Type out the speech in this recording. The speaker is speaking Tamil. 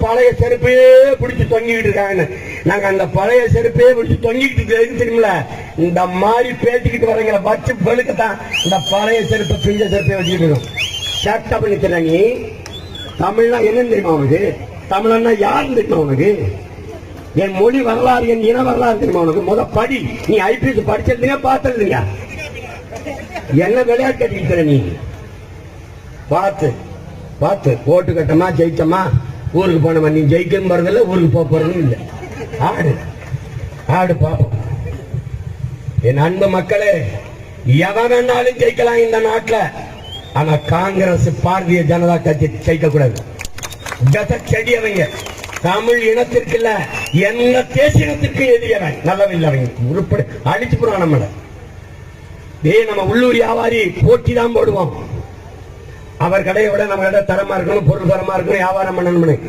பழைய செருப்பையே பிடிச்சு தொங்கிட்டு இருக்காங்க. நாங்க அந்த பழைய செருப்பையே பிடிச்சு தொங்கிட்டு இருக்கு தெரியுமில. இந்த மாதிரி பேசிக்கிட்டு வரீங்களா பச்சு பெழுக்கத்தான் இந்த பழைய செருப்பை பிஞ்ச செருப்பை வச்சுக்கிட்டு இருக்கோம். சட்டை பண்ணிக்கிறா நீ. தமிழ்னா என்னன்னு தெரியுமா உனக்கு? தமிழன்னா யாருன்னு தெரியுமா உனக்கு? என் மொழி வரலாறு, என் இன வரலாறு தெரியுமா உனக்கு? முத படி. நீ ஐபிஎஸ் படிச்சிருந்தீங்க, பார்த்தீங்க. என்ன விளையாட்டு கட்டிக்கிற நீ? பார்த்து பார்த்து ஓட்டு கட்டமா ஜெயிச்சமா ஊருக்கு போனமா. நீ ஜெயிக்கணும் போறதில்ல, ஊருக்கு போக போறதும் இல்லை. ஆடு ஆடு பாப்போம். என் அன்பு மக்களே, எவன் வேணாலும் ஜெயிக்கலாம் இந்த நாட்டில். ஆனா காங்கிரஸ், பாரதிய ஜனதா கட்சி ஜெயிக்க கூடாது. செடியவங்க தமிழ் இனத்திற்கு இல்ல, எந்த தேசிய இனத்திற்கு எதிரியவன் நல்லவில்லை. அவங்க உருப்படி அடிச்சு போடுவான் நம்மள. நம்ம உள்ளூர் வியாபாரி போட்டி தான் போடுவோம். அவர் கடையை விட நம்ம கடை தரமா இருக்கணும், பொருள் தரமா இருக்கணும், வியாபாரம் பண்ணணும்.